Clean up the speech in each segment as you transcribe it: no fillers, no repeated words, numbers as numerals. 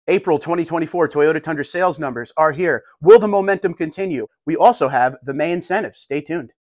April 2024 Toyota Tundra sales numbers are here. Will the momentum continue? We also have the May incentives. Stay tuned.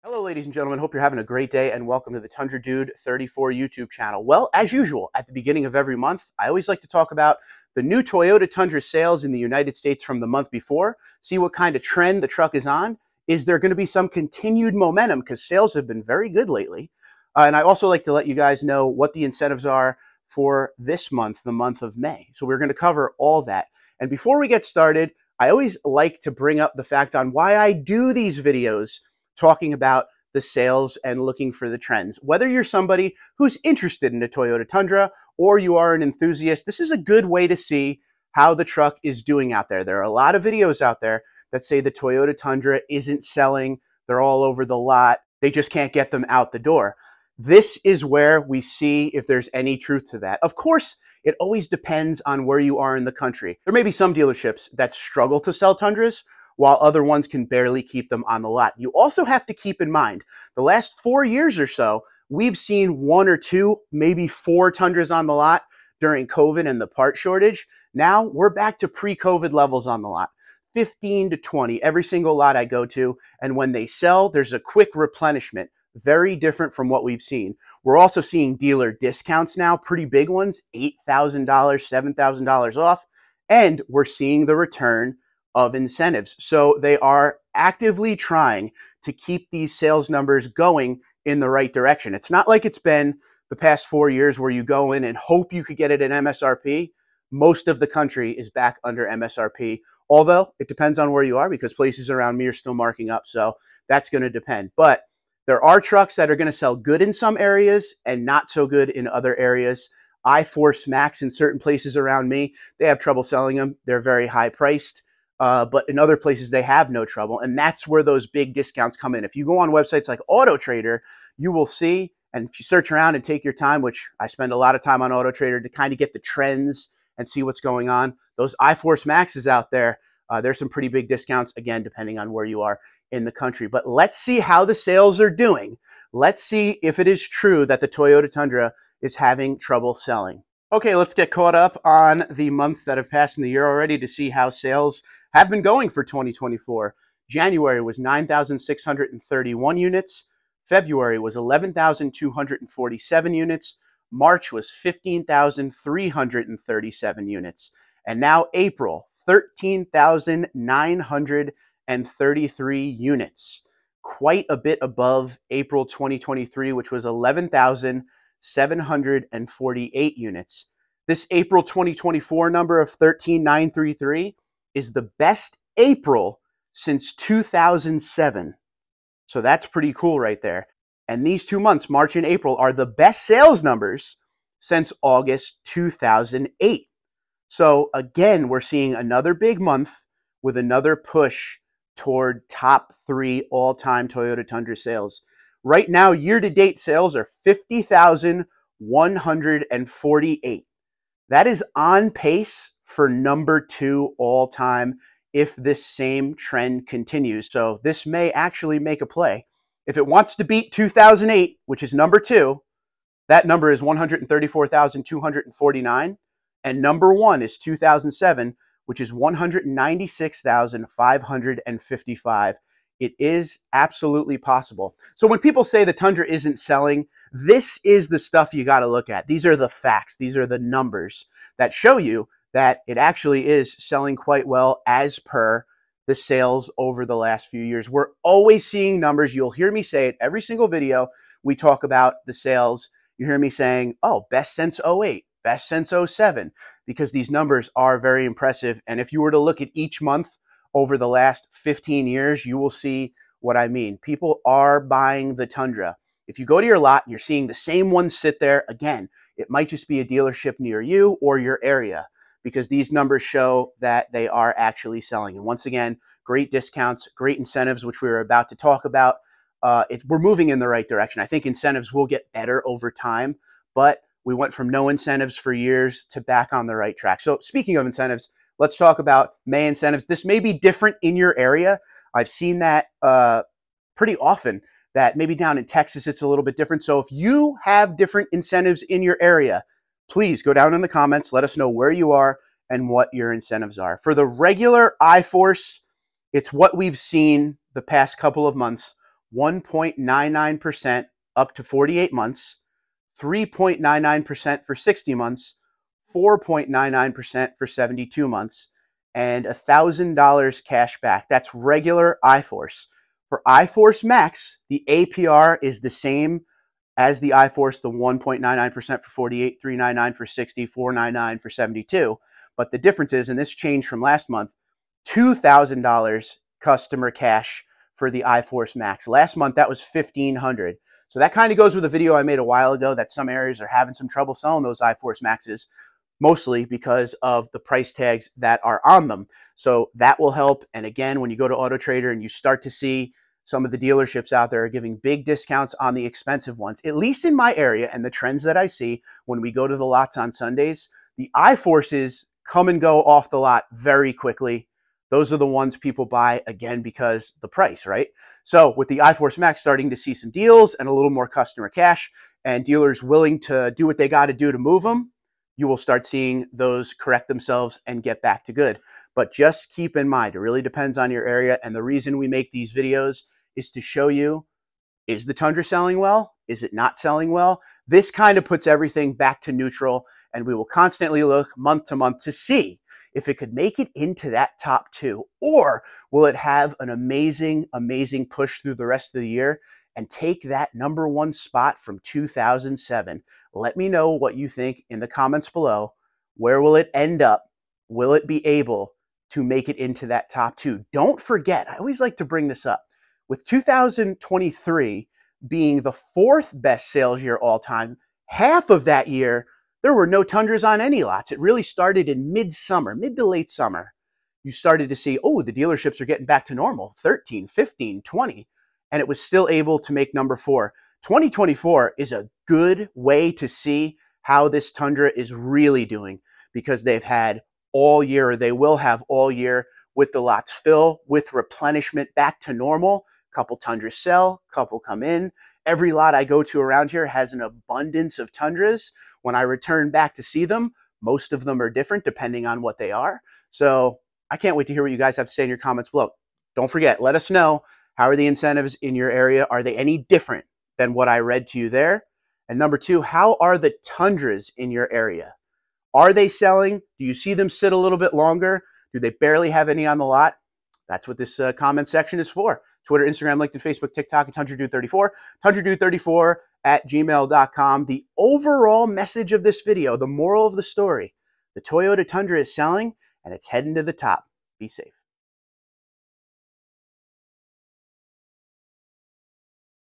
Hello, ladies and gentlemen. Hope you're having a great day and welcome to the Tundra Dude 34 YouTube channel. Well, as usual, at the beginning of every month, I always like to talk about the new Toyota Tundra sales in the United States from the month before, see what kind of trend the truck is on. Is there going to be some continued momentum? Because sales have been very good lately. And I also like to let you guys know what the incentives are for this month, the month of May. So we're going to cover all that. And before we get started, I always like to bring up the fact on why I do these videos talking about the sales and looking for the trends. Whether you're somebody who's interested in a Toyota Tundra or you are an enthusiast, this is a good way to see how the truck is doing out there. There are a lot of videos out there that say the Toyota Tundra isn't selling. They're all over the lot. They just can't get them out the door. This is where we see if there's any truth to that. Of course, it always depends on where you are in the country. There may be some dealerships that struggle to sell Tundras, while other ones can barely keep them on the lot. You also have to keep in mind, the last 4 years or so, we've seen 1 or 2, maybe 4 Tundras on the lot during COVID and the part shortage. Now we're back to pre-COVID levels on the lot. 15 to 20, every single lot I go to. And when they sell, there's a quick replenishment. Very different from what we've seen. We're also seeing dealer discounts now, pretty big ones, $8,000, $7,000 off. And we're seeing the return of incentives. So they are actively trying to keep these sales numbers going in the right direction. It's not like it's been the past 4 years where you go in and hope you could get it at MSRP. Most of the country is back under MSRP, although it depends on where you are because places around me are still marking up. So that's going to depend. But there are trucks that are going to sell good in some areas and not so good in other areas. I-Force Max in certain places around me, they have trouble selling them. They're very high priced. But in other places, they have no trouble. And that's where those big discounts come in. If you go on websites like AutoTrader, you will see, and if you search around and take your time, which I spend a lot of time on AutoTrader to kind of get the trends and see what's going on, those I-Force Maxes out there, there's some pretty big discounts, again, depending on where you are in the country. But let's see how the sales are doing. Let's see if it is true that the Toyota Tundra is having trouble selling. Okay, let's get caught up on the months that have passed in the year already to see how sales have been going for 2024. January was 9,631 units. February was 11,247 units. March was 15,337 units. And now April, 13,933 units. Quite a bit above April 2023, which was 11,748 units. This April 2024 number of 13,933 is the best April since 2007. So that's pretty cool right there. And these 2 months, March and April, are the best sales numbers since August 2008. So again, we're seeing another big month with another push toward top 3 all-time Toyota Tundra sales. Right now, year-to-date sales are 50,148. That is on pace for number 2 all-time if this same trend continues. So this may actually make a play. If it wants to beat 2008, which is number 2, that number is 134,249. And number 1 is 2007, which is 196,555. It is absolutely possible. So when people say the Tundra isn't selling, this is the stuff you got to look at. These are the facts. These are the numbers that show you that it actually is selling quite well as per the sales over the last few years. We're always seeing numbers. You'll hear me say it every single video. We talk about the sales. You hear me saying, oh, best since 08, best since 07, because these numbers are very impressive. And if you were to look at each month over the last 15 years, you will see what I mean. People are buying the Tundra. If you go to your lot and you're seeing the same ones sit there, again, it might just be a dealership near you or your area, because these numbers show that they are actually selling. And once again, great discounts, great incentives, which we were about to talk about. We're moving in the right direction. I think incentives will get better over time, but we went from no incentives for years to back on the right track. So speaking of incentives, let's talk about May incentives. This may be different in your area. I've seen that pretty often. that maybe down in Texas it's a little bit different. So if you have different incentives in your area, please go down in the comments, let us know where you are and what your incentives are. For the regular iForce, it's what we've seen the past couple of months, 1.99% up to 48 months, 3.99% for 60 months, 4.99% for 72 months, and $1,000 cash back. That's regular iForce. For iForce Max, the APR is the same as the iForce, the 1.99% for 48, 3.99 for 60, 4.99 for 72. But the difference is, and this changed from last month, $2,000 customer cash for the iForce Max. Last month, that was $1,500. So that kind of goes with a video I made a while ago that some areas are having some trouble selling those iForce Maxes, mostly because of the price tags that are on them. So that will help. And again, when you go to AutoTrader and you start to see some of the dealerships out there are giving big discounts on the expensive ones, at least in my area and the trends that I see when we go to the lots on Sundays, the iForces come and go off the lot very quickly. Those are the ones people buy, again, because the price, right? So with the iForce Max starting to see some deals and a little more customer cash and dealers willing to do what they got to do to move them, you will start seeing those correct themselves and get back to good. But just keep in mind, it really depends on your area. And the reason we make these videos is to show you, is the Tundra selling well? Is it not selling well? This kind of puts everything back to neutral, and we will constantly look month to month to see if it could make it into that top 2, or will it have an amazing, amazing push through the rest of the year and take that #1 spot from 2007. Let me know what you think in the comments below. Where will it end up? Will it be able to make it into that top 2? Don't forget, I always like to bring this up, with 2023 being the 4th best sales year all time, half of that year, there were no Tundras on any lots. It really started in mid-summer, mid to late summer. You started to see, oh, the dealerships are getting back to normal, 13, 15, 20, and it was still able to make #4. 2024 is a good way to see how this Tundra is really doing, because they've had all year, or they will have all year, with the lots fill, with replenishment back to normal. Couple Tundras sell, couple come in. Every lot I go to around here has an abundance of Tundras. When I return back to see them, most of them are different depending on what they are. So I can't wait to hear what you guys have to say in your comments below. Don't forget, let us know, how are the incentives in your area? Are they any different than what I read to you there? And number 2, how are the Tundras in your area? Are they selling? Do you see them sit a little bit longer? Do they barely have any on the lot? That's what this comment section is for. Twitter, Instagram, LinkedIn, Facebook, TikTok, and TundraDude34. TundraDude34@gmail.com. The overall message of this video, the moral of the story, the Toyota Tundra is selling and it's heading to the top. Be safe.